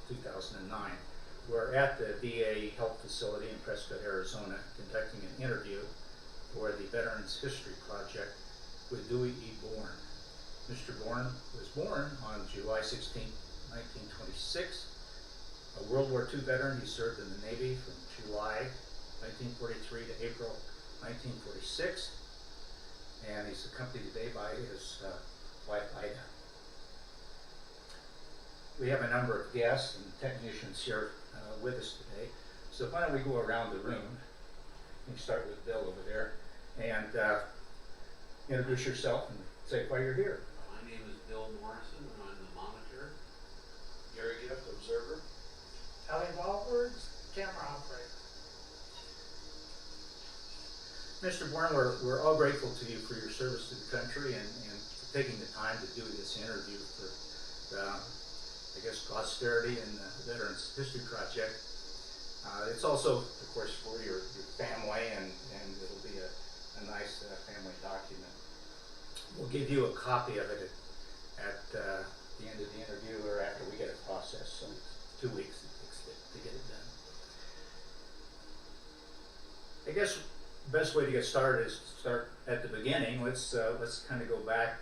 2009. We're at the VA Health Facility in Prescott, Arizona, conducting an interview for the Veterans History Project with Dewey E. Bourne. Mr. Bourne was born on July 16, 1926. A World War II veteran, he served in the Navy from July 1943 to April 1946, and he's accompanied today by his wife, Ida. We have a number of guests and technicians here with us today, so why don't we go around the room. You can start with Bill over there, and introduce yourself and say why you're here. My name is Bill Morrison, and I'm the monitor. Gary Gift, observer. Ellie Walwords, camera operator. Mr. Bourne, we're all grateful to you for your service to the country and for taking the time to do this interview for I guess, posterity and the Veterans History Project. It's also, of course, for your family, and it'll be a nice family document. We'll give you a copy of it at the end of the interview or after we get it processed, so it's 2 weeks it takes to get it done. I guess the best way to get started is to start at the beginning. Let's kind of go back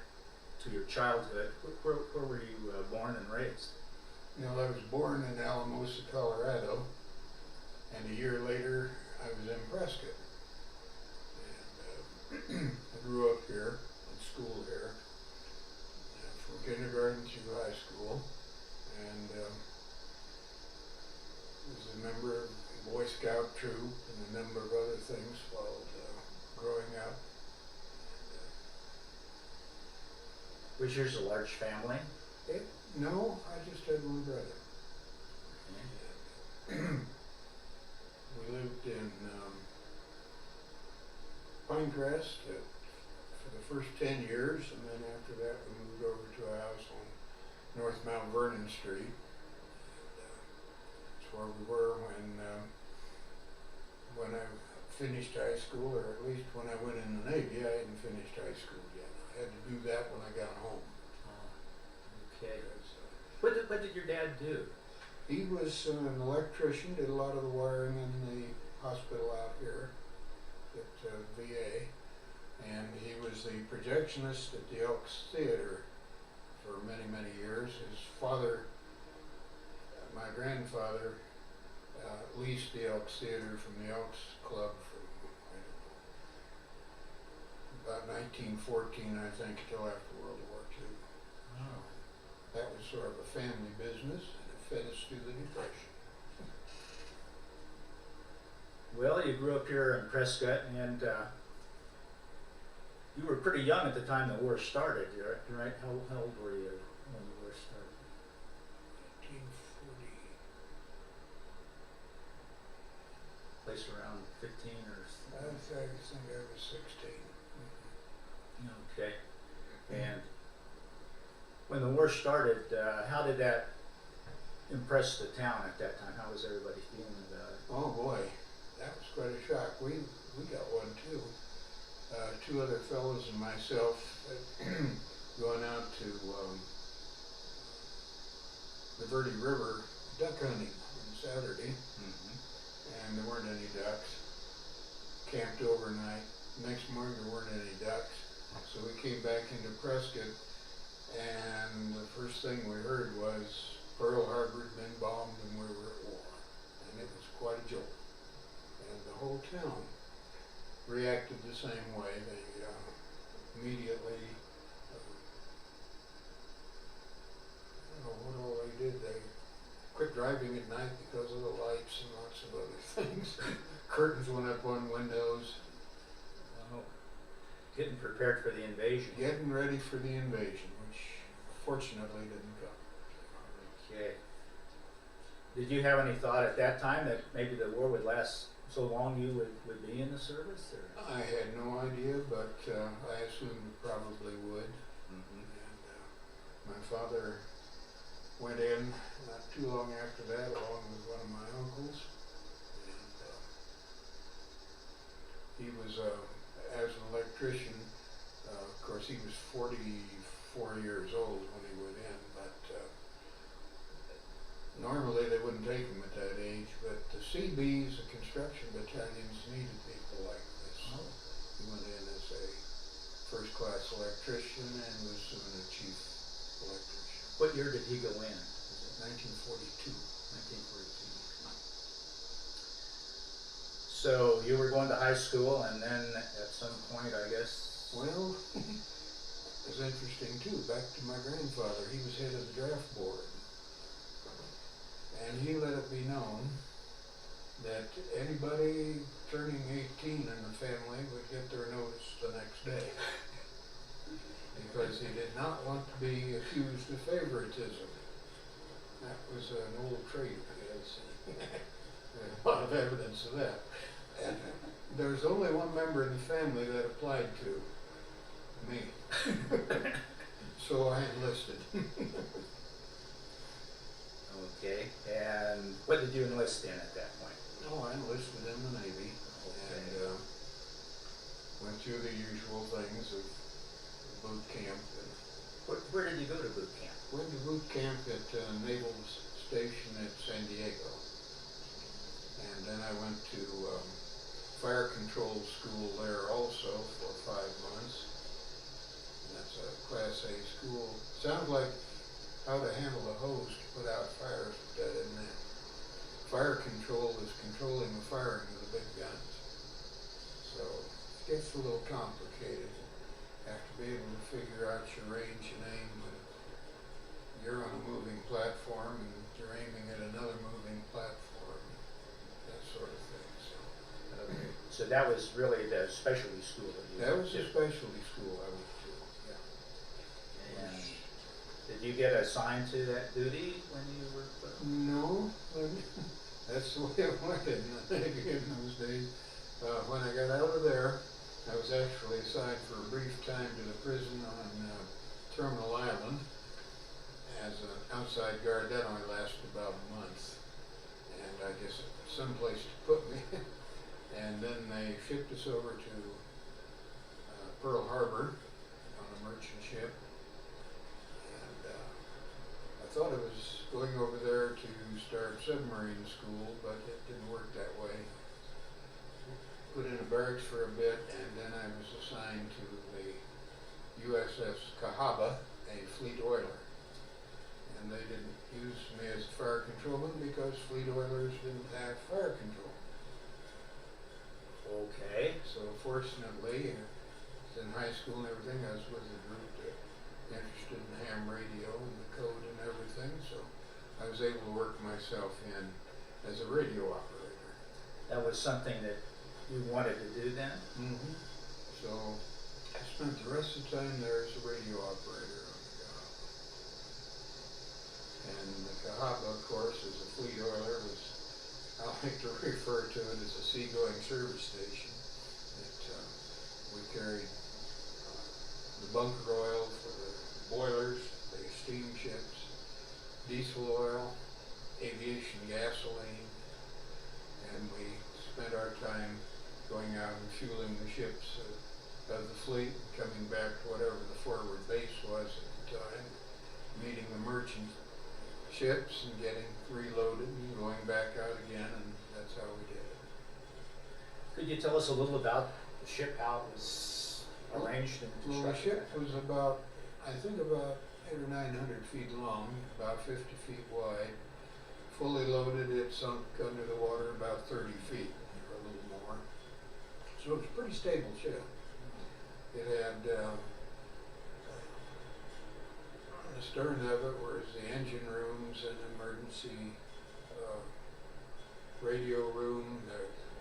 to your childhood. Where were you born and raised? You know, I was born in Alamosa, Colorado, and a year later I was in Prescott. And I grew up here, in school here, from kindergarten through high school, and was a member of the Boy Scout troop and a number of other things while growing up. Was yours a large family? No, I just had one brother. Okay. We lived in Pinecrest for the first 10 years, and then after that we moved over to a house on North Mount Vernon Street. That's where we were when I finished high school, or at least when I went in the Navy. I hadn't finished high school yet. I had to do that when I got home. Okay. What did your dad do? He was an electrician, did a lot of the wiring in the hospital out here at VA, and he was the projectionist at the Elks Theater for many, many years. His father, my grandfather, leased the Elks Theater from the Elks Club from, I don't know, about 1914, I think, until after World War II. Oh. That was sort of a family business, and it fed us through the Depression. Well, you grew up here in Prescott, and you were pretty young at the time the war started, right? How old were you when the war started? 1940. Place around 15 or I think I was 16. Okay. And when the war started, how did that impress the town at that time? How was everybody feeling about it? Oh boy, that was quite a shock. We got one too. Two other fellows and myself going out to the Verde River duck hunting on Saturday, and there weren't any ducks. Camped overnight. Next morning there weren't any ducks, so we came back into Prescott, and the first thing we heard was Pearl Harbor had been bombed and we were at war, and it was quite a jolt. And the whole town reacted the same way. They immediately, I don't know what all they did. They quit driving at night because of the lights and lots of other things. Curtains went up on windows. Oh, getting prepared for the invasion. Getting ready for the invasion, which fortunately didn't come. Okay. Did you have any thought at that time that maybe the war would last so long you would be in the service? Or? I had no idea, but I assumed it probably would. Mm-hmm. And my father went in not too long after that, along with one of my uncles. And he was, as an electrician, of course he was 44 years old when he went in, but normally What year did he go in? Was it 1942. 1942? So you were going to high school, and then at some point, I guess. Well, it was interesting too. Back to my grandfather, he was head of the draft board. And he let it be known that anybody turning 18 in the family would get their notice the next day. Because he did not want to be accused of favoritism. That was an old trait of his. There's a lot of evidence of that. And there's only one member in the family that applied to me. So I enlisted. Okay, and what did you enlist in at that point? Oh, I enlisted in the Navy. Okay. And went through the usual things of boot camp. And Where did you go to boot camp? went to boot camp at Naval Station at San Diego. And then I went to fire control school there also for 5 months. And that's a Class A school. Sounds like how to handle a hose to put out fires, but that isn't it. Fire control is controlling the firing of the big guns. So it gets a little complicated. You have to be able to figure out your range and aim when you're on a moving platform and you're aiming at another moving platform, that sort of thing. Okay. So that was really the specialty school that you That went was to. a specialty school I went to, yeah. And did you get assigned to that duty when you were put? No, that's the way it went in the Navy in those days. When I got out of there, I was actually assigned for a brief time to the prison on Terminal Island as an outside guard. That only lasted about a month, and I guess someplace to put me. And then they shipped us over to Pearl Harbor on a merchant ship. And I thought I was going over there to start submarine school, but it didn't work that way. Put in a barracks for a bit, and then I was assigned to the USS Cahaba, a fleet oiler. And they didn't use me as a fire controlman because fleet oilers didn't have fire control. Okay. So fortunately, in high school and everything, I was with a group that interested in ham radio and the code and everything, so I was able to work myself in as a radio operator. That was something that you wanted to do then? Mm-hmm. So I spent the rest of the time there as a radio operator on the Cahaba. And the Cahaba, of course, as a fleet oiler, was, I like to refer to it as a seagoing service station. We carried the bunker oil for the boilers, the steamships, diesel oil, aviation gasoline, and we spent our time going out and fueling the ships of the fleet, and coming back to whatever the forward base was at the time, meeting the merchant ships and getting reloaded and going back out again, and that's how we did it. Could you tell us a little about the ship, how it was arranged and Well, the constructed? ship was about, I think about 800 or 900 feet long, about 50 feet wide. Fully loaded, it sunk under the water about 30 feet, or a little more. So it was a pretty stable ship. It had, on the stern of it was the engine rooms and emergency radio room.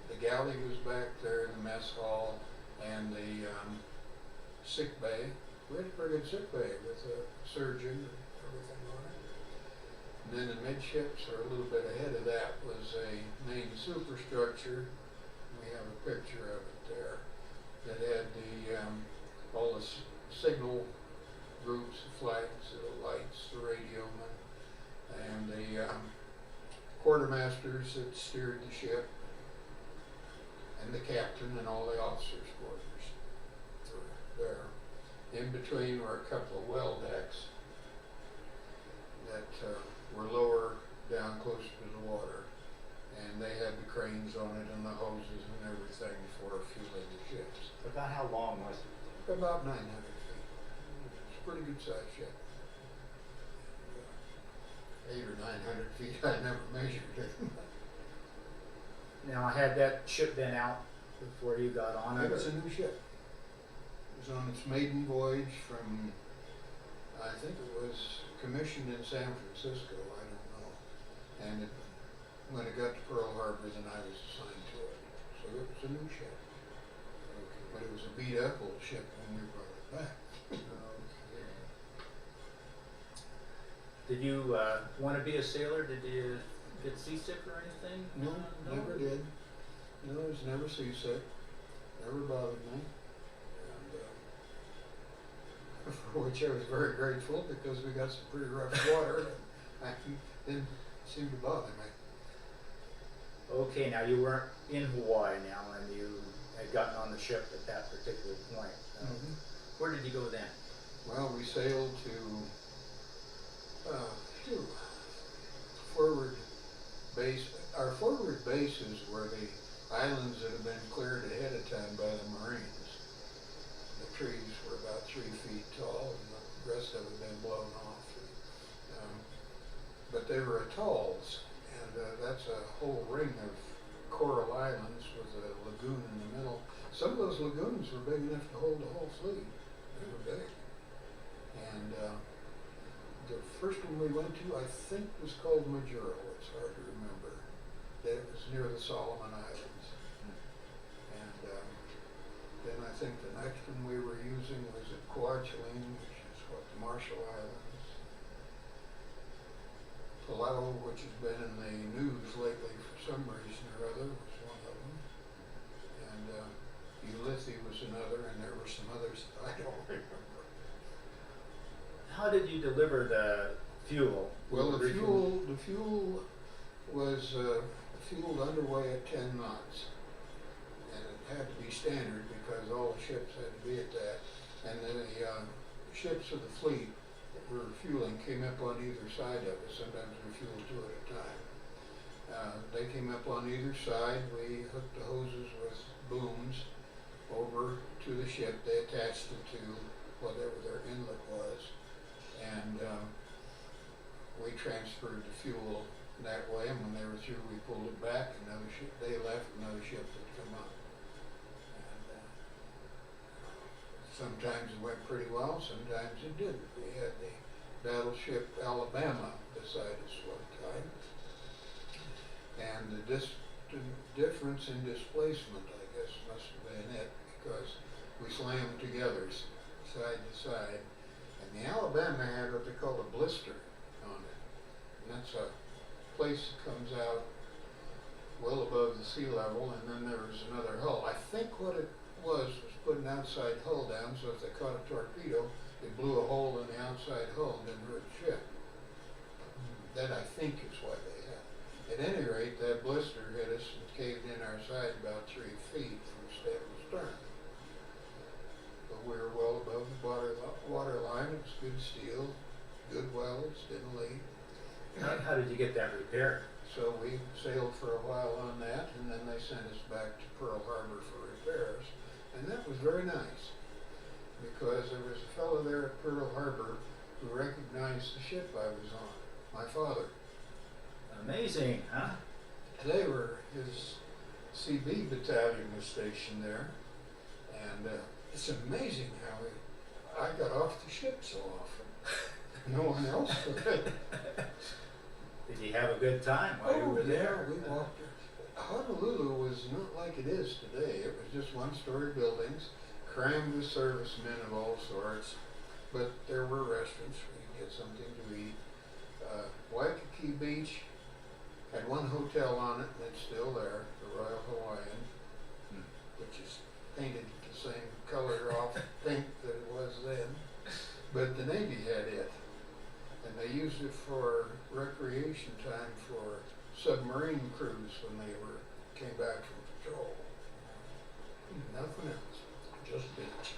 The galley was back there, the mess hall, and the sick bay. We had a pretty good sick bay with a surgeon and everything on it. And then the midships, or a little bit ahead of that, was a main superstructure. We have a picture of it there. That had the all the signal groups, the flags, the lights, the radio men, and the quartermasters that steered the ship, and the captain and all the officers' quarters were there. In between were a couple of well decks that were lower down closer to the water, and they had the cranes on it and the hoses and everything for fueling the ships. About how long was it? About 900 feet. It's a pretty good sized ship. 1,500 feet. I never measured it. Now, had that ship been out before you got on it? It was a new ship. It was on its maiden voyage from, I think it was commissioned in San Francisco, I don't know. And it, when it got to Pearl Harbor, then I was assigned to it. So it was a new ship. But it was a beat up old ship when we brought it back. Did you want to be a sailor? Did you get seasick or anything? No, never did. No, I was never seasick. Never bothered me. And for which I was very grateful because we got some pretty rough water and it didn't seem to bother me. Okay, now you weren't in Hawaii now, and you had gotten on the ship at that particular point. Where did you go then? Well, we sailed to forward base. Our forward bases were the islands that had been cleared ahead of time by the Marines. The trees were about 3 feet tall, and the rest of it had been blown off. But they were atolls, and that's a whole ring of coral islands with a lagoon in the middle. Some of those lagoons were big enough to hold the whole fleet. They were big. And the first one we went to, I think, was called Majuro. It's hard to remember. It was near the Solomon Islands. And then I think the next one we were using was at Kwajalein, which is what, the Marshall Islands. Palau, which has been in the news lately for some reason or other, was one of them. And Ulithi was another, and there were some others that I don't remember. How did you deliver the fuel? Well, the fuel was fueled underway at 10 knots, and it had to be standard because all the ships had to be at that. And then the ships of the fleet that were fueling came up on either side of us. Sometimes we fueled 2 at a time. They came up on either side. We hooked the hoses with booms over to the ship. They attached it to whatever their inlet was. And we transferred the fuel that way, and when they were through, we pulled it back. Another ship, they left, another ship would come up. And sometimes it went pretty well, sometimes it didn't. We had the battleship Alabama beside us one time, and the difference in displacement, I guess, must have been it, because we slammed together side to side. And the Alabama had what they call a blister on it. And that's a place that comes out well above the sea level, and then there was another hull. I think what it was put an outside hull down, so if they caught a torpedo, it blew a hole in the outside hull and didn't hurt the ship. That, I think, is what they had. At any rate, that blister hit us and caved in our side about 3 feet from stem to stern. But we were well above the water line. It was good steel, good welds, didn't leak. How did you get that repaired? So we sailed for a while on that, and then they sent us back to Pearl Harbor for repairs. And that was very nice, because there was a fellow there at Pearl Harbor who recognized the ship I was on, my father. Amazing, huh? They were, his CB battalion was stationed there, and it's amazing how I got off the ship so often. No one else could. Did you have a good time while you were there? We walked. Honolulu was not like it is today. It was just one-story buildings, crammed with servicemen of all sorts, but there were restaurants where you could get something to eat. Waikiki Beach had one hotel on it, and it's still there, the Royal Hawaiian, which is painted the same color off pink that it was then. But the Navy had it, and they used it for recreation time for submarine crews when they came back from patrol. Nothing else, just beach.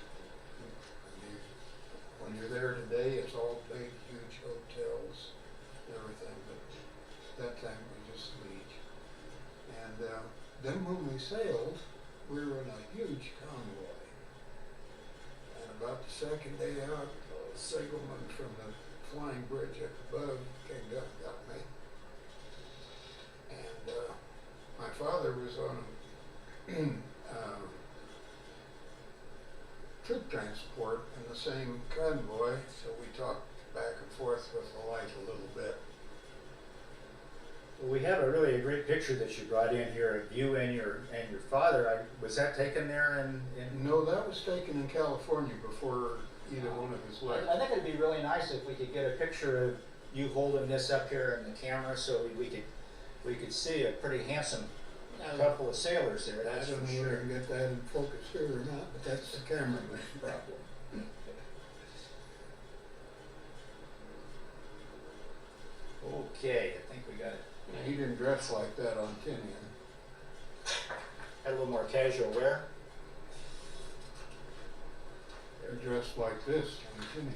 When you're there today, it's all big, huge hotels, everything, but that time it was just beach. And then when we sailed, we were in a huge convoy. And about the second day out, a signalman from the flying bridge up above came down and got me. transport in the same convoy, so we talked back and forth with the light a little bit. Well, we have a really great picture that you brought in here of you and your father. Was that taken there in No, that was taken in California before either one of us left. I think it'd be really nice if we could get a picture of you holding this up here in the camera, so we could see a pretty handsome couple of sailors there. I That's don't for know whether I sure. can get that in focus here or not, but that's the cameraman's problem. Okay, I think we got it. He didn't dress like that on Tinian. Had a little more casual wear. He dressed like this on Tinian.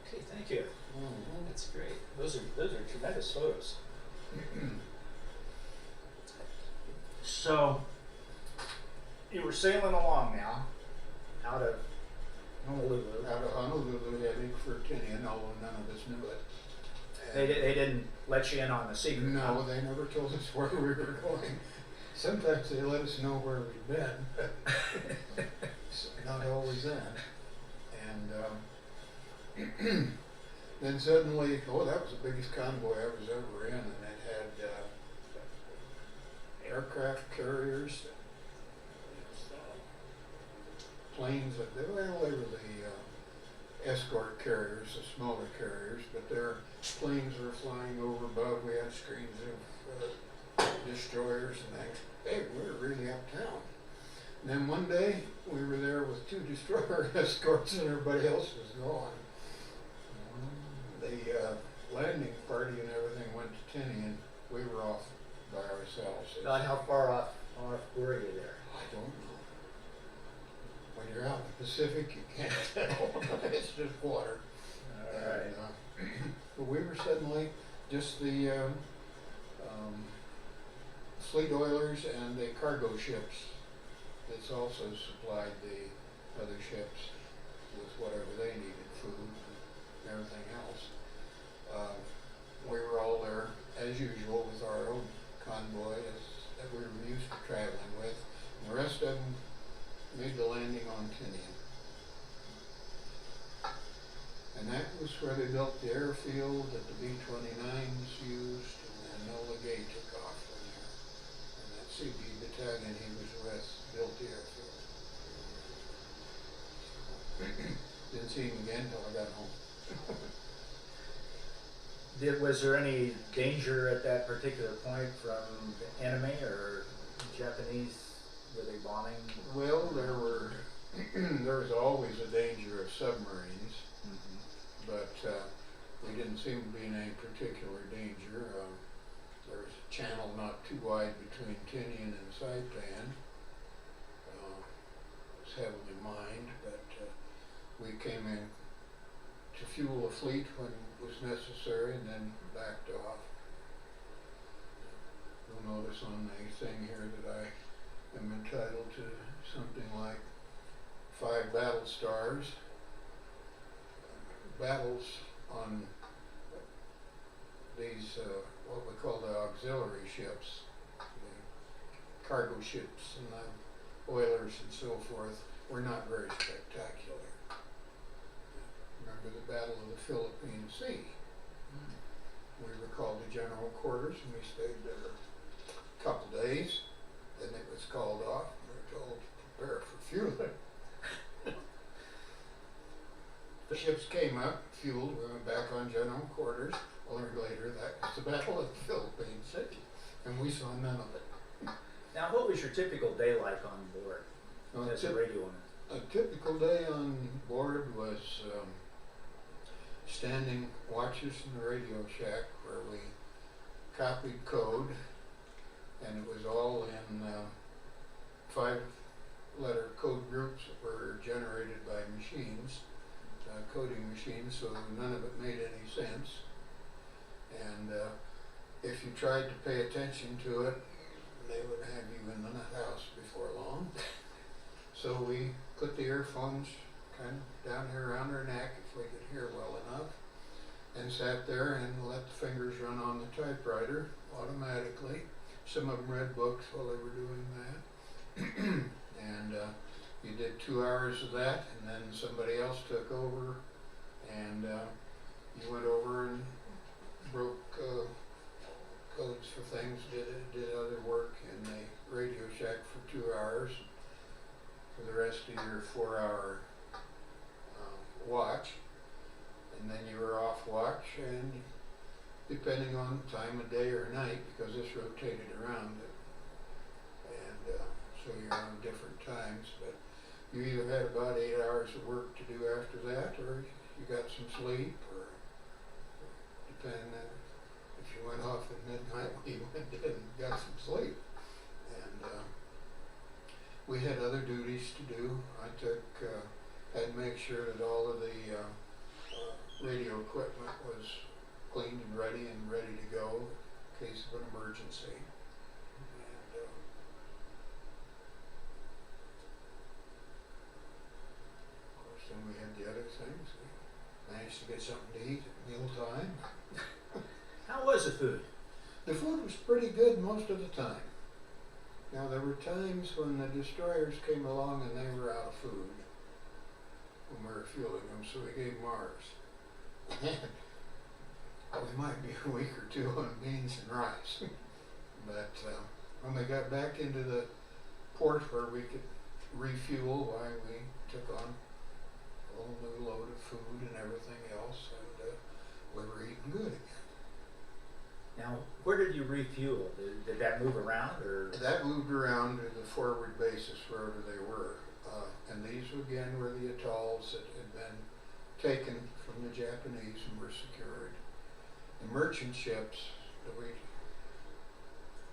Okay, thank you. Mhm. That's great. Those are tremendous photos. So you were sailing along now, out of Honolulu. Out of Honolulu heading for Tinian, although none of us knew it. They didn't let you in on the secret. No, they never told us where we were going. Sometimes they let us know where we'd been, but not always then. And then suddenly, oh, that was the biggest convoy I was ever in, and it had aircraft carriers, planes, well, they were the escort carriers, the smaller carriers, but their planes were flying over above. We had screens of destroyers and things. Hey, we were really uptown. And then one day, we were there with 2 destroyer escorts and everybody else was gone. The landing party and everything went to Tinian. We were off by ourselves. God, how far off were you there? I don't know. When you're out in the Pacific, you can't tell. It's just water. All right. And, but we were suddenly just the fleet oilers and the cargo ships. That's also supplied the other ships with whatever they needed, food and everything else. We were all there as usual with our own convoy that we were used to traveling with. And the rest of them made the landing on Tinian. And that was where they built the airfield that the B-29s used, and Enola Gay took off from there. And that CB battalion he was with built the airfield. Didn't see him again until I got home. Was there any danger at that particular point from the enemy or Japanese? Were they bombing? Well, there was always a danger of submarines, but we didn't seem to be in any particular danger. There was a channel not too wide between Tinian and Saipan. It was heavily mined, but we came in to fuel a fleet when it was necessary and then backed off. You'll notice on the thing here that I am entitled to something like 5 battle stars. Battles on these, what we call the auxiliary ships, the cargo ships and the oilers and so forth, were not very spectacular. Remember the Battle of the Philippine Sea. We were called to general quarters and we stayed there a couple days. Then it was called off and we were told to prepare for fueling. The ships came up, fueled, we went back on general quarters. A little later, that was the Battle of the Philippine Sea, and we saw none of it. Now, what was your typical day like on board as a radio owner? A typical day on board was standing watches in the radio shack where we copied code, and it was all in 5-letter code groups that were generated by machines. Coding machines, so none of it made any sense. And if you tried to pay attention to it, they would have you in the nut house before long. So we put the earphones kind of down here around our neck if we could hear well enough, and sat there and let the fingers run on the typewriter automatically. Some of them read books while they were doing that. And you did 2 hours of that, and then somebody else took over, and you went over and broke codes for things, did other work in the Radio Shack for 2 hours. For the rest of your 4-hour watch, and then you were off watch, and depending on time of day or night, because this rotated around it, and so you're on different times, but you either had about 8 hours of work to do after that, or you got some sleep, or depending on if you went off at midnight, you went in and got some sleep. And we had other duties to do. I had to make sure that all of the radio equipment was cleaned and ready to go in case of an emergency. And of course, then we had the other things. We managed to get something to eat at mealtime. How was the food? The food was pretty good most of the time. Now, there were times when the destroyers came along and they were out of food when we were fueling them, so we gave them ours. We might be a week or two on beans and rice. But when they got back into the port where we could refuel, why we took on a whole new load of food and everything else, and we were eating good again. Now, where did you refuel? Did that move around, or? That moved around to the forward bases wherever they were. And these again were the atolls that had been taken from the Japanese and were secured. The merchant ships that we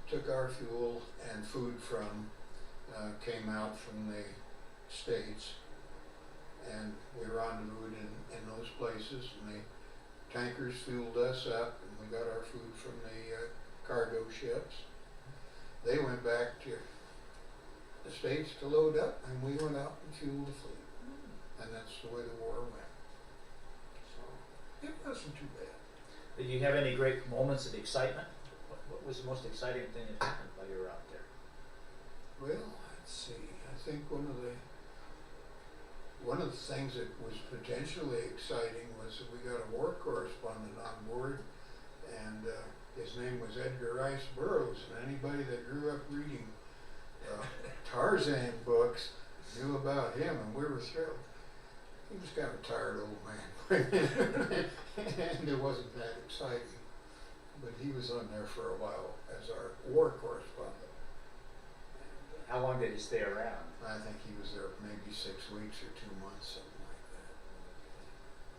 took our fuel and food from came out from the States, and we rendezvoused in those places, and the tankers fueled us up, and we got our food from the cargo ships. They went back to the States to load up, and we went out and fueled the fleet. And that's the way the war went. So it wasn't too bad. Did you have any great moments of excitement? What was the most exciting thing that happened while you were out there? Well, let's see. I think one of the things that was potentially exciting was that we got a war correspondent on board, and his name was Edgar Rice Burroughs, and anybody that grew up reading Tarzan books knew about him, and we were thrilled. He was kind of a tired old man, and it wasn't that exciting, but he was on there for a while as our war correspondent. How long did he stay around? I think he was there maybe 6 weeks or 2 months, something like that.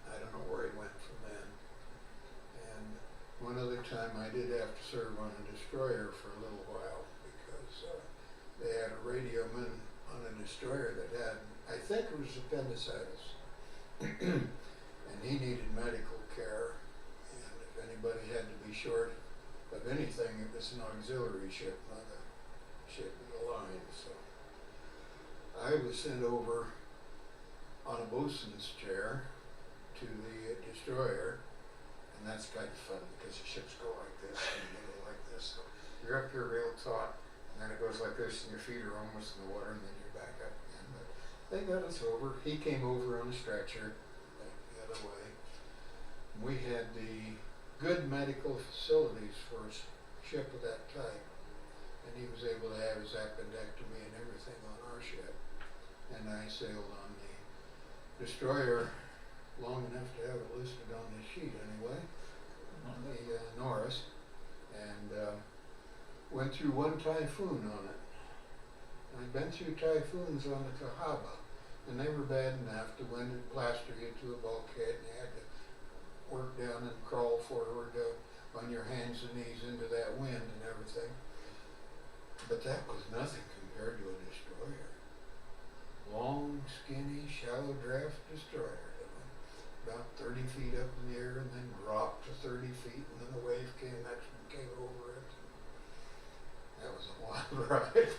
I don't know where he went from then. And one other time I did have to serve on a destroyer for a little while, because they had a radioman on a destroyer that had, I think it was appendicitis, and he needed medical care, and if anybody had to be short of anything, it was an auxiliary ship, not a ship in the line. So I was sent over on a bosun's chair to the destroyer, and that's kind of fun because the ships go like this and you go like this. So you're up here real taut, and then it goes like this, and your feet are almost in the water, and then you're back up again. But they got us over. He came over on a stretcher back the other way. We had the good medical facilities for a ship of that type, and he was able to have his appendectomy and everything on our ship. And I sailed on the destroyer long enough to have it listed on the sheet anyway, on the Norris, and went through one typhoon on it. I'd been through typhoons on the Cahaba, and they were bad enough. The wind would plaster you to a bulkhead, and you had to work down and crawl forward on your hands and knees into that wind and everything. But that was nothing compared to a destroyer. Long, skinny, shallow draft destroyer that went about 30 feet up in the air and then dropped to 30 feet, and then the wave came, next one came over it. That was a wild ride.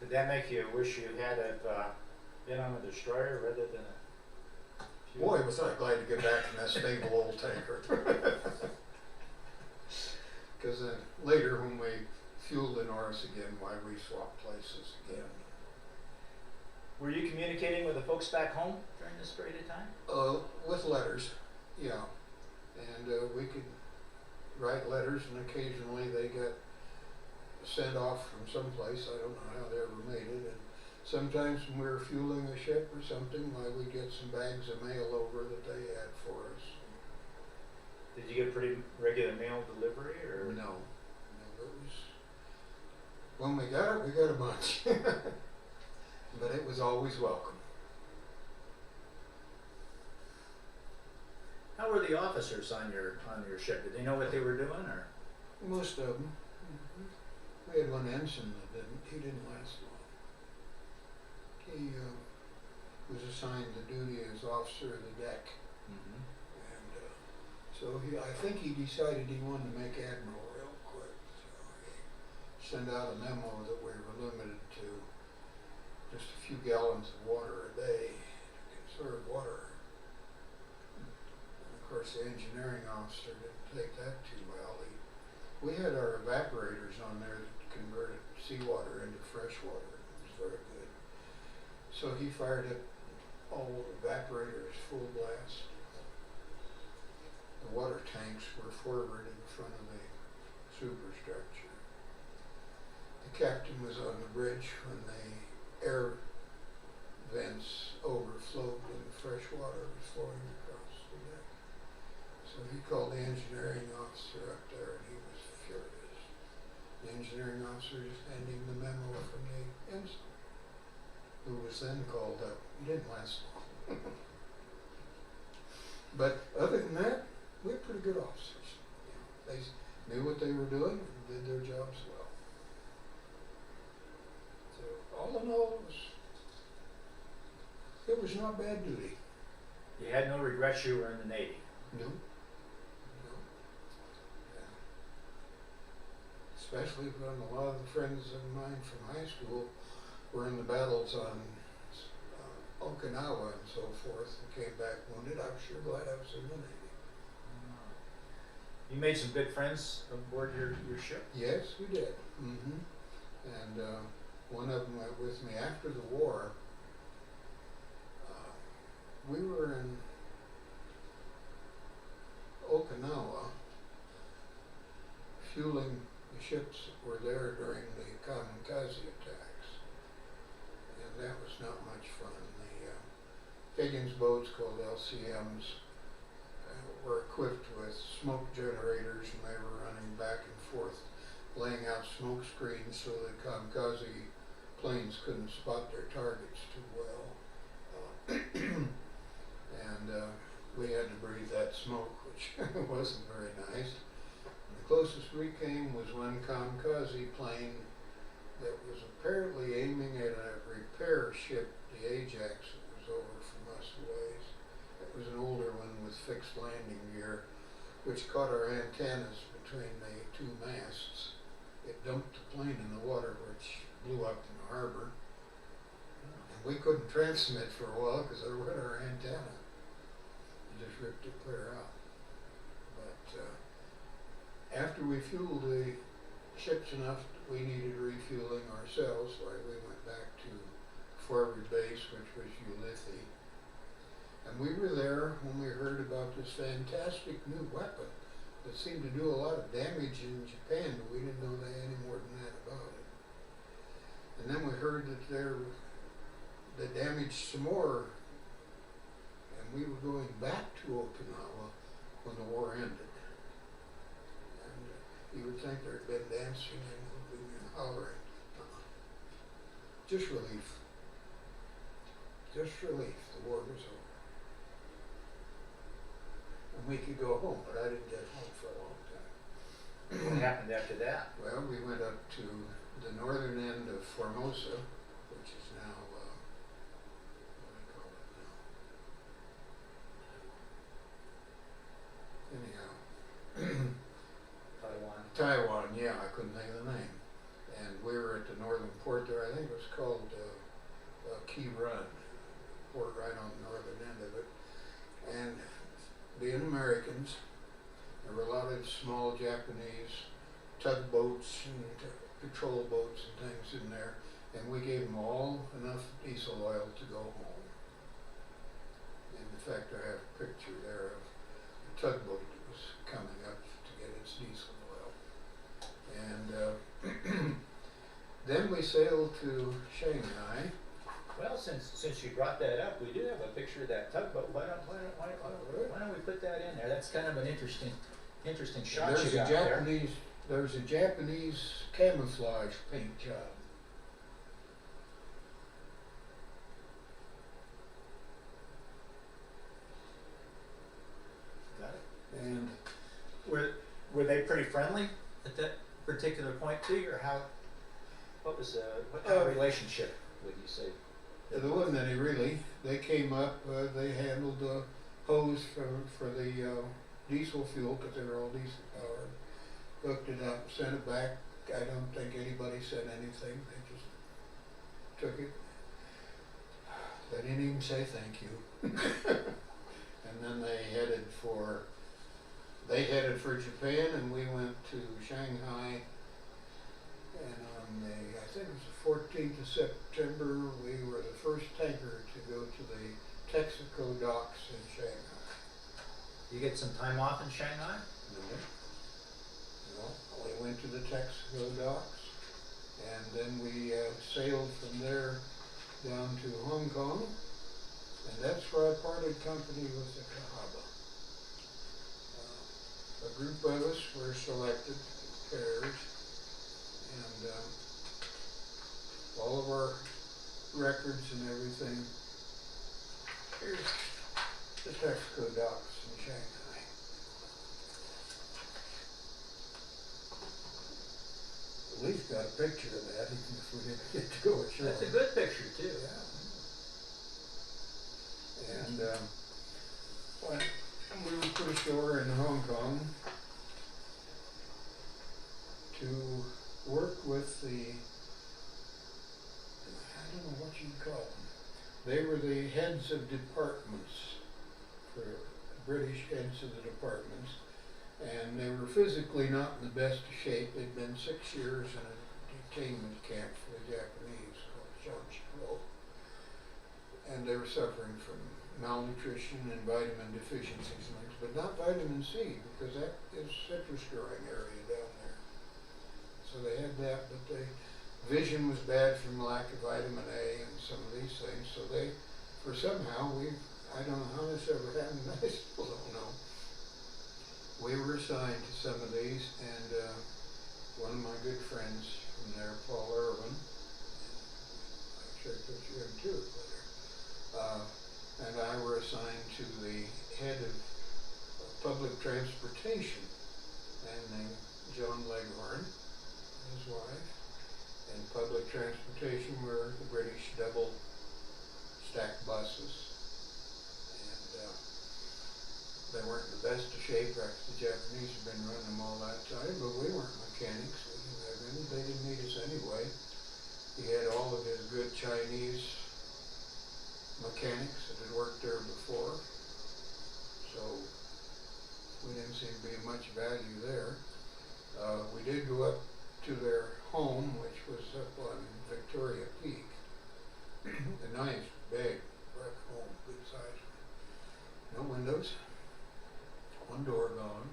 Did that make you wish you had been on a destroyer rather than a Boy, was I glad to get back in that stable old tanker. Because then later when we fueled in Norris again, why we swapped places again. Were you communicating with the folks back home during this period of time? With letters, yeah. And we could write letters, and occasionally they got sent off from someplace. I don't know how they ever made it. And sometimes when we were fueling a ship or something, why we'd get some bags of mail over that they had for us. Did you get pretty regular mail delivery, or? No, it was, when we got a bunch. But it was always welcome. How were the officers on your ship? Did they know what they were doing, or? Most of them. We had one ensign that he didn't last long. He was assigned the duty as officer of the deck. Mm-hmm. And so I think he decided he wanted to make admiral real quick. So he sent out a memo that we were limited to just a few gallons of water a day to conserve water. And of course the engineering officer didn't take that too well. We had our evaporators on there that converted seawater into fresh water. It was very good. So he fired up all the evaporators full blast. The water tanks were forward in front of the superstructure. The captain was on the bridge when the air vents overflowed and the fresh water was flowing across the deck. So he called the engineering officer up there, and he was furious. The engineering officer is handing the memo from the ensign, who was then called up. He didn't last long. But other than that, we had pretty good officers. They knew what they were doing and did their jobs well. So all in all, it was not bad duty. You had no regrets you were in the Navy? No. Yeah. Especially when a lot of the friends of mine from high school were in the battles on Okinawa and so forth and came back wounded. I was sure glad I was in the Navy. You made some good friends aboard your ship? Yes, we did. Mm-hmm. And one of them went with me after the war. We were in Okinawa, fueling the ships that were there during the kamikaze attacks, and that was not much fun. The Higgins boats, called LCMs, were equipped with smoke generators, and they were running back and forth, laying out smoke screens so the kamikaze planes couldn't spot their targets too well. And we had to breathe that smoke, which wasn't very nice. And the closest we came was one kamikaze plane that was apparently aiming at a repair ship, the Ajax, that was over from us a ways. It was an older one with fixed landing gear, which caught our antennas between the two masts. It dumped the plane in the water, which blew up in the harbor. And we couldn't transmit for a while because they were at our antenna. It just ripped it clear out. But after we fueled the ships enough, we needed refueling ourselves, so we went back to forward base, which was Ulithi. And we were there when we heard about this fantastic new weapon that seemed to do a lot of damage in Japan, but we didn't know any more than that about it. And then we heard that they damaged some more, and we were going back to Okinawa when the war ended. And you would think there'd been dancing and whooping and hollering. Just relief. Just relief. The war was over. And we could go home, but I didn't get home for a long time. What happened after that? Well, we went up to the northern end of Formosa, which is now, what do I call it now? Anyhow. Taiwan, yeah, I couldn't think of the name. And we were at the northern port there, I think it was called Key Run, port right on the northern end of it. being Americans, there were a lot of small Japanese tugboats and patrol boats and things in there, and we gave them all enough diesel oil to go home. And in fact, I have a picture there of the tugboat that was coming up to get its diesel oil. And then we sailed to Shanghai. Well, since you brought that up, we do have a picture of that tugboat. Why don't we put that in there? That's kind of an interesting shot you There's got a there. there's a Japanese camouflage paint job. Got it. And Were they pretty friendly at that particular point too, or how? What was what kind of relationship would you say? there wasn't any really. They came up, they handled the hose for the diesel fuel, because they were all diesel powered. Hooked it up, sent it back. I don't think anybody said anything. They just took it. They didn't even say thank you. And then they headed for Japan, and we went to Shanghai. And on I think it was the 14th of September, we were the first tanker to go to the Texaco docks in Shanghai. You get some time off in Shanghai? No, we went to the Texaco docks, and then we sailed from there down to Hong Kong, and that's where I parted company with the Cahaba. A group of us were selected in pairs, and all of our records and everything. Here's the Texaco docks in Shanghai. At least got a picture of that, even if we didn't get to go ashore. That's a good picture too. Yeah. And when we were put ashore in Hong Kong to work with the, I don't know what you'd call them. They were the heads of departments, for British heads of the departments, and they were physically not in the best of shape. They'd been 6 years in a detainment camp for the Japanese called Jeonshiro, and they were suffering from malnutrition and vitamin deficiencies and things, but not vitamin C, because that is citrus growing area down there. So they had that, but the vision was bad from lack of vitamin A and some of these things. So they, for somehow, I don't know how this ever happened, I still don't know. We were assigned to some of these, and one of my good friends from there, Paul Irwin, I checked with him too later, and I were assigned to the head of public transportation, and named John Leghorn, his wife. And public transportation were the British double stacked buses. And they weren't in the best of shape. Actually, the Japanese had been running them all that time, but we weren't mechanics. We didn't have any. They didn't need us anyway. He had all of his good Chinese mechanics that had worked there before. So we didn't seem to be much value there. We did go up to their home, which was up on Victoria Peak. A nice, big brick home, good size. No windows, one door gone.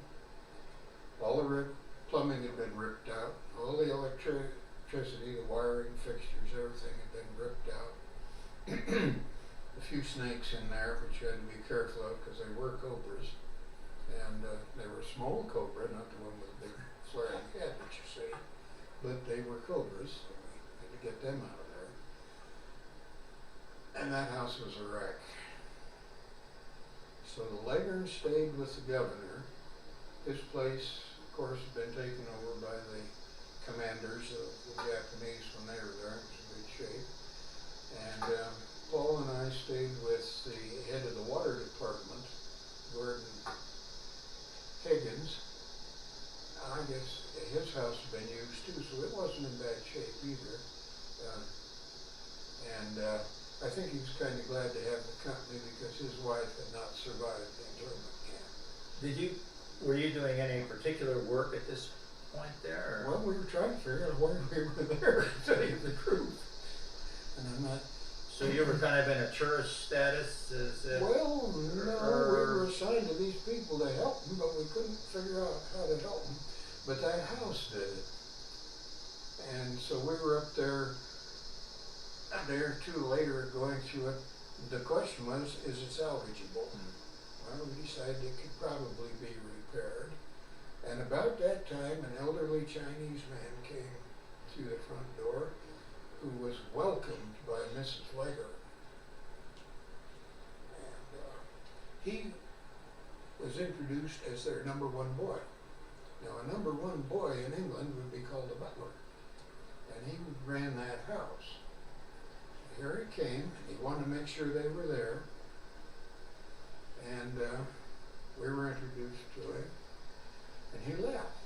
All the plumbing had been ripped out. All the electricity, the wiring, fixtures, everything had been ripped out. A few snakes in there, which you had to be careful of because they were cobras. And they were a small cobra, not the one with the big flaring head that you see. But they were cobras, so we had to get them out of there. And that house was a wreck. So the Leghorn stayed with the governor. His place, of course, had been taken over by the commanders of the Japanese when they were there. It was in good shape. And Paul and I stayed with the head of the water department, Gordon Higgins. I guess his house had been used too, so it wasn't in bad shape either. I think he was kind of glad to have the company because his wife had not survived the internment camp. Were you doing any particular work at this point there, or? Well, we were trying to figure out why we were there, to tell you the truth. And I'm not, So you were kind of in a tourist status, is that? well, no, we were assigned to these people to help them, but we couldn't figure out how to help them. But that house did it. And so we were up there a day or two later going through it. The question was, is it salvageable? Well, we decided it could probably be repaired. And about that time, an elderly Chinese man came through the front door who was welcomed by Mrs. Lager. And he was introduced as their number one boy. Now, a number one boy in England would be called a butler. And he ran that house. Here he came, and he wanted to make sure they were there. And we were introduced to him. And he left.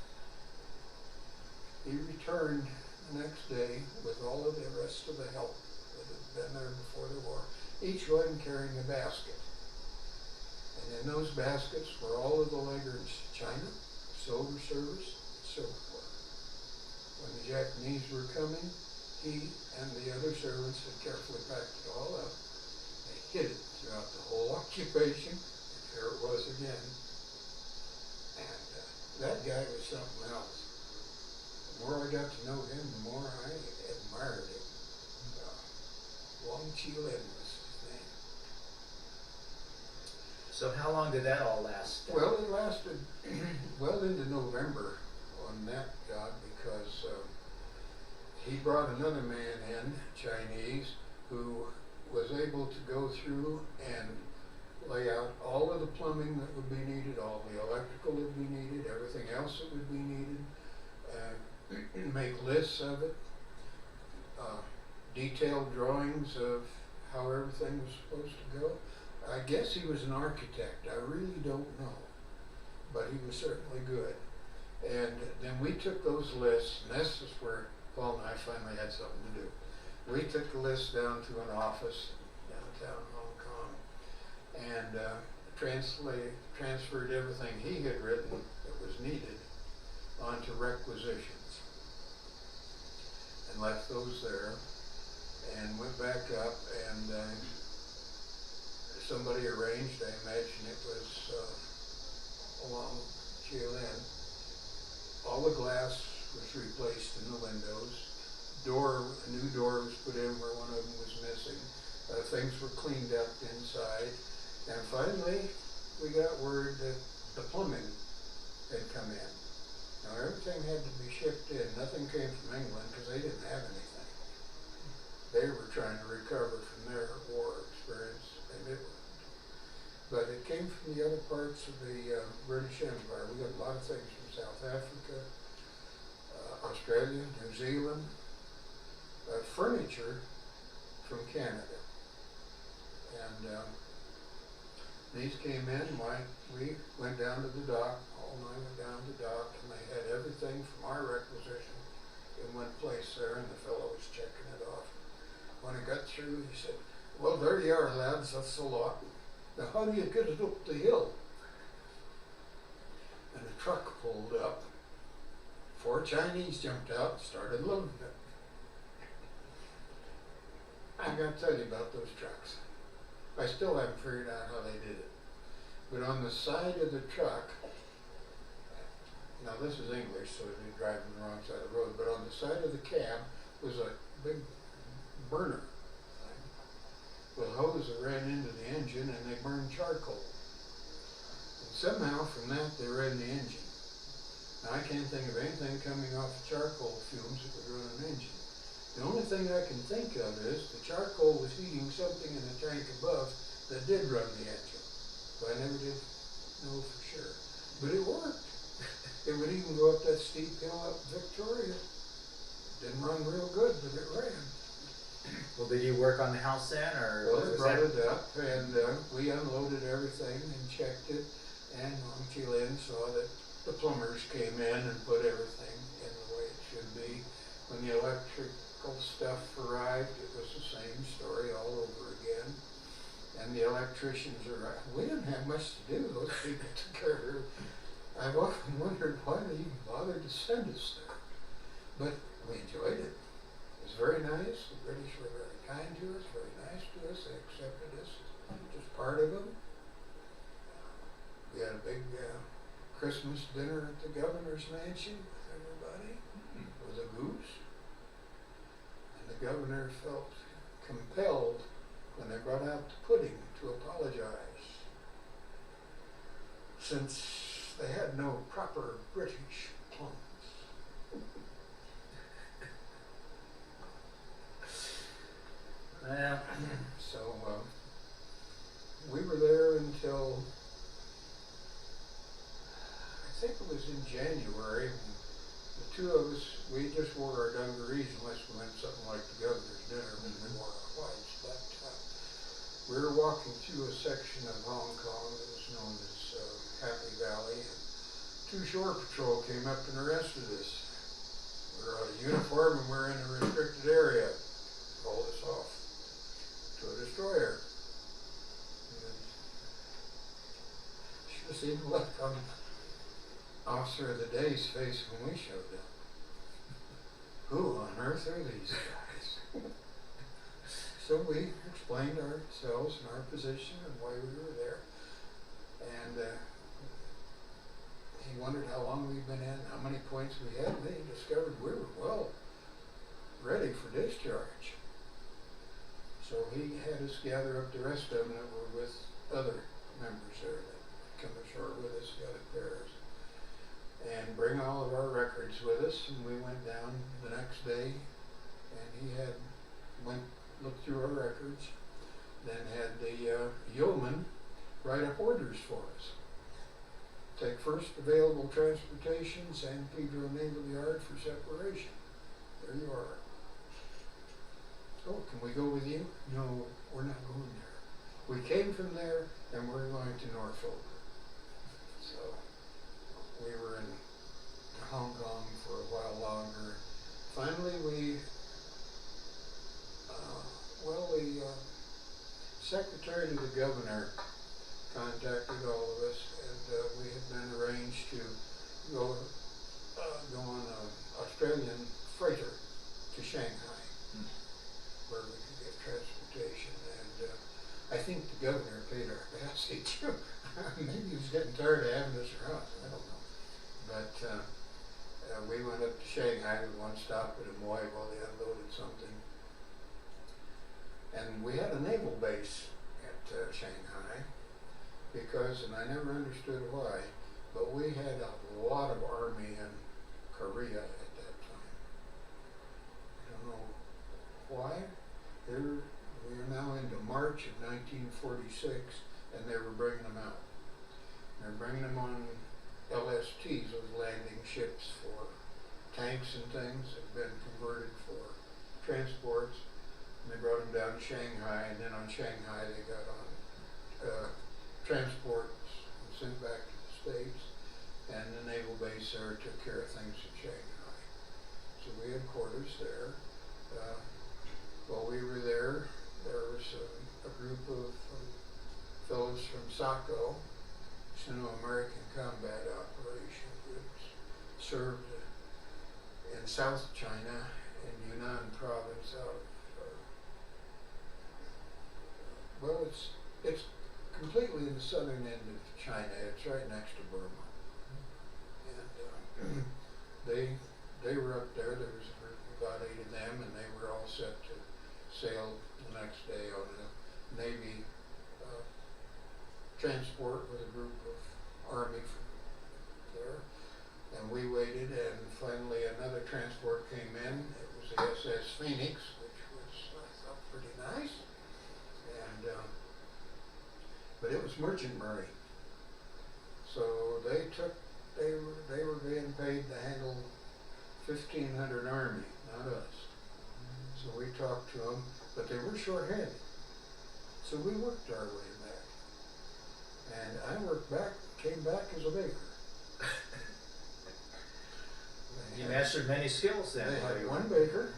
He returned the next day with all of the rest of the help that had been there before the war, each one carrying a basket. And in those baskets were all of the Lager's china, silver service, silverware. When the Japanese were coming, he and the other servants had carefully packed it all up. They hid it throughout the whole occupation, and here it was again. And that guy was something else. The more I got to know him, the more I admired him. Wang Qilin was his name. So how long did that all last? Well, it lasted well into November on that job because he brought another man in, Chinese, who was able to go through and lay out all of the plumbing that would be needed, all the electrical that would be needed, everything else that would be needed, make lists of it, detailed drawings of how everything was supposed to go. I guess he was an architect. I really don't know, but he was certainly good. And then we took those lists, and this is where Paul and I finally had something to do. We took the list down to an office downtown Hong Kong and transferred everything he had written that was needed onto requisitions and left those there and went back up and somebody arranged, I imagine it was along Jilin. All the glass was replaced in the windows. A new door was put in where one of them was missing. Things were cleaned up inside. And finally, we got word that the plumbing had come in. Now everything had to be shipped in. Nothing came from England because they didn't have anything. They were trying to recover from their war experience, and it worked. But it came from the other parts of the British Empire. We got a lot of things from South Africa, Australia, New Zealand, furniture from Canada. And these came in, we went down to the dock, Paul and I went down to the dock, and they had everything from our requisition in one place there, and the fellow was checking it off. When it got through, he said, "Well, there you are, lads, that's a lot. Now how do you get it up the hill?" And the truck pulled up. 4 Chinese jumped out and started loading it. I gotta tell you about those trucks. I still haven't figured out how they did it. But on the side of the truck, now this is English, so they're driving the wrong side of the road, but on the side of the cab was a big burner thing with a hose that ran into the engine, and they burned charcoal. And somehow from that they ran the engine. Now I can't think of anything coming off the charcoal fumes that would run an engine. The only thing I can think of is the charcoal was heating something in the tank above that did run the engine. But I never did know for sure. But it worked. It would even go up that steep hill up Victoria. Didn't run real good, but it ran. Well, did you work on the house then, or? Well, they brought it up, and we unloaded everything and checked it, and Wang Qilin saw that the plumbers came in and put everything in the way it should be. When the electrical stuff arrived, it was the same story all over again. And the electricians are right. We didn't have much to do. Those people took care of it. I've often wondered why they even bothered to send us there. But we enjoyed it. It was very nice. The British were very kind to us, very nice to us. They accepted us as just part of them. We had a big Christmas dinner at the governor's mansion with everybody, with a goose. And the governor felt compelled when they brought out the pudding to apologize, since they had no proper British plums. Yeah. So we were there until, I think it was in January. The two of us, we just wore our dungarees unless we went something like the governor's dinner, when we wore our whites. But we were walking through a section of Hong Kong that was known as Happy Valley, and two shore patrol came up and arrested us. We were out of uniform and we were in a restricted area. Hauled us off to a destroyer. Should have seen the look on Officer of the Day's face when we showed up. Who on earth are these guys? So we explained ourselves and our position and why we were there. And he wondered how long we'd been in, how many points we had, and then he discovered we were well ready for discharge. So he had us gather up the rest of them that were with other members there that come ashore with us, the other pairs, and bring all of our records with us. And we went down the next day, and he looked through our records, then had the yeoman write up orders for us. Take first available transportation, San Pedro Naval Yard for separation. There you are. Oh, can we go with you? No, we're not going there. We came from there and we're going to Norfolk. So we were in Hong Kong for a while longer. Finally the secretary to the governor contacted all of us, and we had been arranged to go on an Australian freighter to Shanghai, where we could get transportation. And I think the governor paid our passage. Maybe he was getting tired of having us around, I don't know. But we went up to Shanghai with one stop at Amoy while they unloaded something. And we had a naval base at Shanghai because, and I never understood why, but we had a lot of army in Korea at that time. I don't know why. We are now into March of 1946, and they were bringing them out. They're bringing them on LSTs, those landing ships for tanks and things that have been converted for transports. And they brought them down to Shanghai, and then on Shanghai they got on transports and sent back to the States. And the naval base there took care of things in Shanghai. So we had quarters there. While we were there, there was a group of fellows from SACO, Sino-American Combat Operation Groups, served in South China, in Yunnan province out of it's completely in the southern end of China. It's right next to Burma. And they were up there. There was a group of about 8 of them, and they were all set to sail the next day on a Navy transport with a group of Army from there. And we waited, and finally another transport came in. It was the SS Phoenix, which was, I thought, pretty nice. And but it was merchant marine, so they were being paid to handle 1,500 Army, not us. So we talked to them, but they were short-handed, so we worked our way back. And I came back as a baker. You mastered many skills then. They had one baker,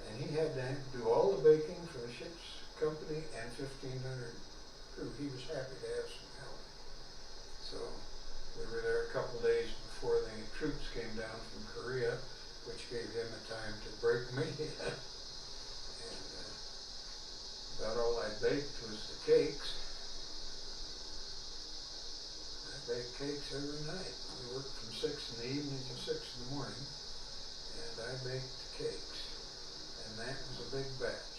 and he had to do all the baking for the ship's company and 1,500 cakes every night. We worked from 6 in the evening to 6 in the morning, and I baked the cakes. And that was a big batch.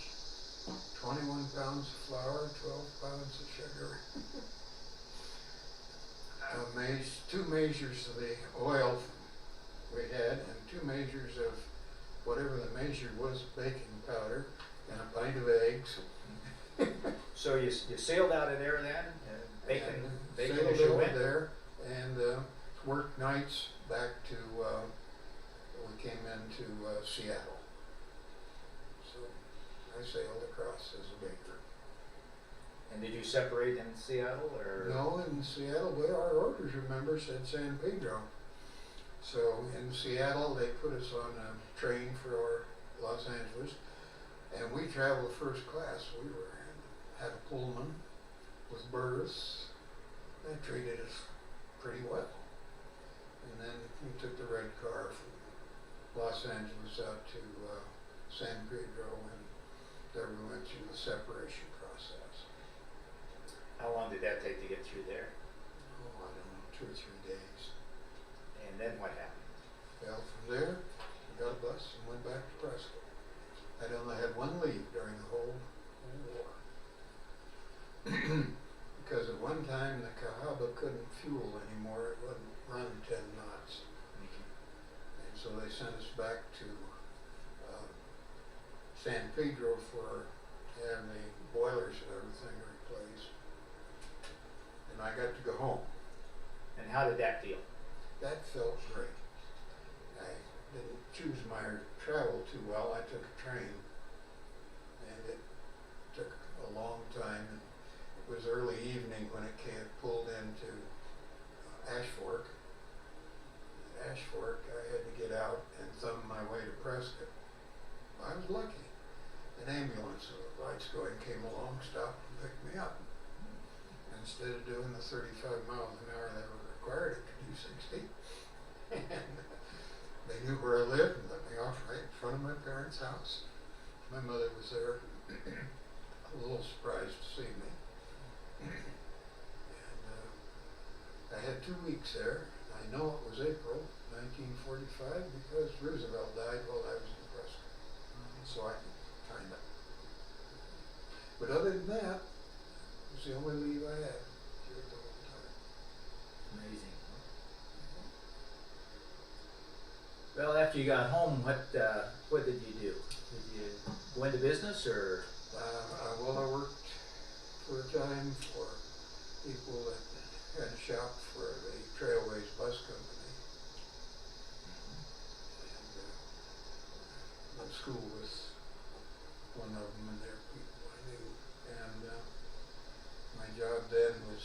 21 pounds of flour, 12 pounds of sugar. Two measures of the oil we had, and 2 measures of whatever the measure was, baking powder, and a pint of eggs. So you sailed out of there then, bacon as Sailed you over went? there and worked nights back to, we came into Seattle. So I sailed across as a baker. And did you separate in Seattle, or? No, in Seattle, well, our orders, remember, said San Pedro. So in Seattle, they put us on a train for Los Angeles, and we traveled first class. We had a Pullman with berths. They treated us pretty well. And then we took the red car from Los Angeles out to San Pedro, and there we went through the separation process. How long did that take to get through there? Oh, I don't know, 2 or 3 days. And then what happened? Well, from there, we got a bus and went back to Prescott. I'd only had one leave during the whole war. Because at one time the Cahaba couldn't fuel anymore, it wouldn't run 10 knots. And so they sent us back to San Pedro for having the boilers and everything replaced. And I got to go home. And how did that feel? That felt great. I didn't choose my travel too well. I took a train, and it took a long time. And it was early evening when it pulled into Ash Fork. At Ash Fork, I had to get out and thumb my way to Prescott. I was lucky. An ambulance with lights going came along, stopped and picked me up. Instead of doing the 35 miles an hour that were required, it could do 60. And they knew where I lived and let me off right in front of my parents' house. My mother was there, a little surprised to see me. And I had 2 weeks there. I know it was April 1945 because Roosevelt died while I was in Prescott. So I kind of. But other than that, it was the only leave I had during the whole time. Amazing. Well, after you got home, what did you do? Did you go into business, or? Well, I worked for a time for people that had a shop for the Trailways Bus Company. And went to school with one of them, and they're people I knew. And my job then was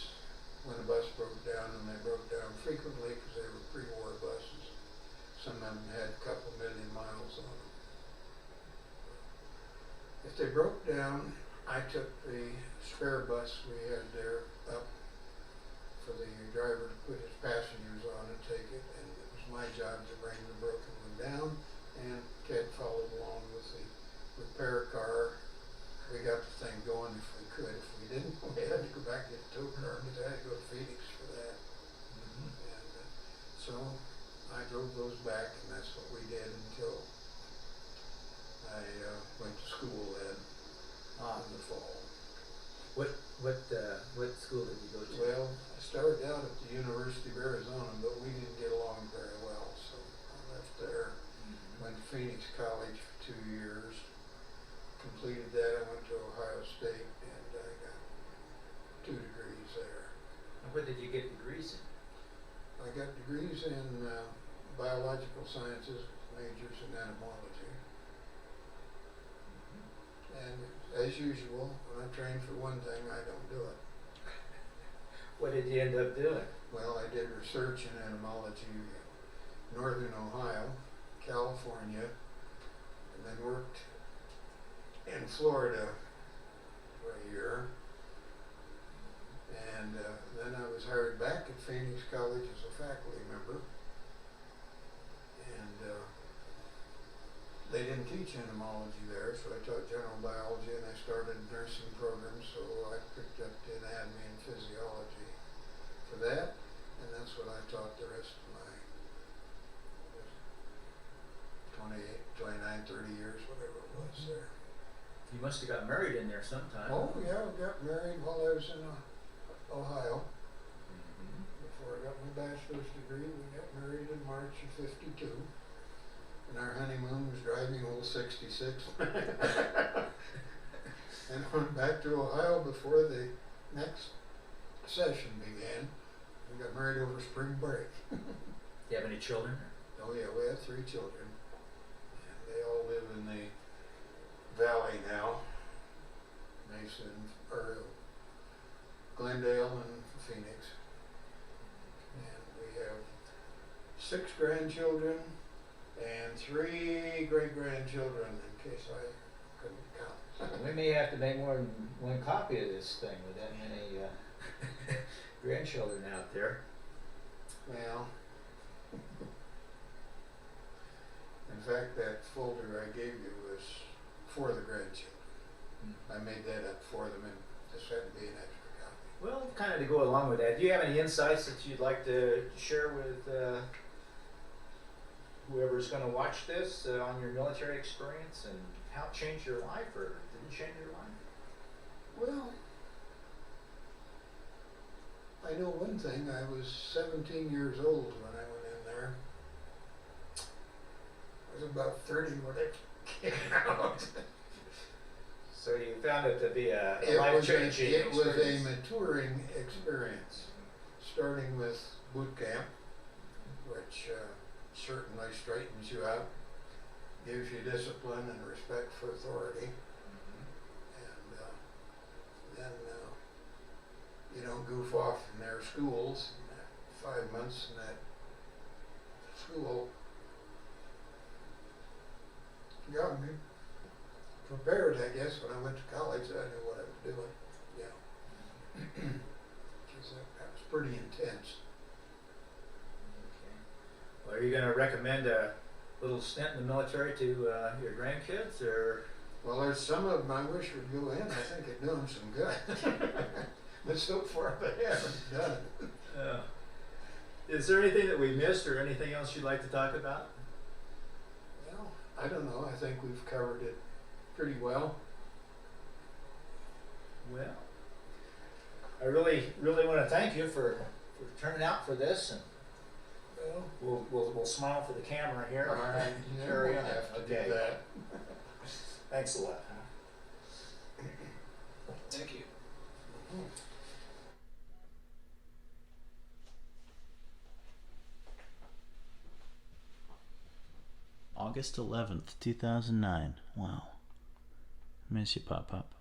when a bus broke down, and they broke down frequently because they were pre-war buses. Some of them had a couple million miles on them. If they broke down, I took the spare bus we had there up for the driver to put his passengers on and take it, and it was my job to bring the broken one down, and Ted followed along with the repair car. We got the thing going if we could. If we didn't, we had to go back and get a tow car, because I had to go to Phoenix for that. And so I drove those back, and that's what we did until I went to school then in the fall. What school did you go to? Well, I started out at the University of Arizona, but we didn't get along very well, so I left there. Went to Phoenix College for 2 years. Completed that. I went to Ohio State, and I got 2 degrees there. And what did you get degrees in? I got degrees in biological sciences, majors in entomology. And as usual, when I train for one thing, I don't do it. What did you end up doing? Well, I did research in entomology in northern Ohio, California, and then worked in Florida for a year. And then I was hired back at Phoenix College as a faculty member. And they didn't teach entomology there, so I taught general biology, and I started a nursing program, so I picked up the anatomy and physiology for that. And that's what I taught the rest of my 28, 29, 30 years, whatever it was there. You must have got married in there sometime. Oh, yeah, I got married while I was in Ohio. Mhm. Before I got my bachelor's degree, we got married in March of '52. And our honeymoon was driving old 66. And went back to Ohio before the next session began. We got married over spring break. Do you have any children? Oh yeah, we have 3 children. And they all live in the valley now. Mason, or Glendale and Phoenix. And we have 6 grandchildren and 3 great-grandchildren, in case I couldn't count. We may have to make more than one copy of this thing with that many Grandchildren out there. Well, in fact, that folder I gave you was for the grandchildren. I made that up for them and this had to be an extra copy. Well, kind of to go along with that, do you have any insights that you'd like to share with whoever's going to watch this on your military experience and how it changed your life, or did it change your life? Well, I know one thing. I was 17 years old when I went in there. I was about 30 when I came out. So you found it to be a It life-changing was a experience. maturing experience, starting with boot camp, which certainly straightens you out, gives you discipline and respect for authority, and then you don't goof off in their schools. 5 months in that school got me prepared, I guess. When I went to college, I knew what I was doing. Yeah, because that was pretty intense. Okay. Well, are you going to recommend a little stint in the military to your grandkids, or? Well, there's some of them I wish would go in. I think it'd do them some good. But so far they haven't done it. Is there anything that we missed, or anything else you'd like to talk about? Well, I don't know. I think we've covered it pretty well. Well, I really want to thank you for turning out for this, and Well, we'll smile for the camera here. all right, yeah, Carry we'll on. have to Okay. do that. Thanks a lot. Thank you. August 11th, 2009. Wow. Miss you, Pop Pop.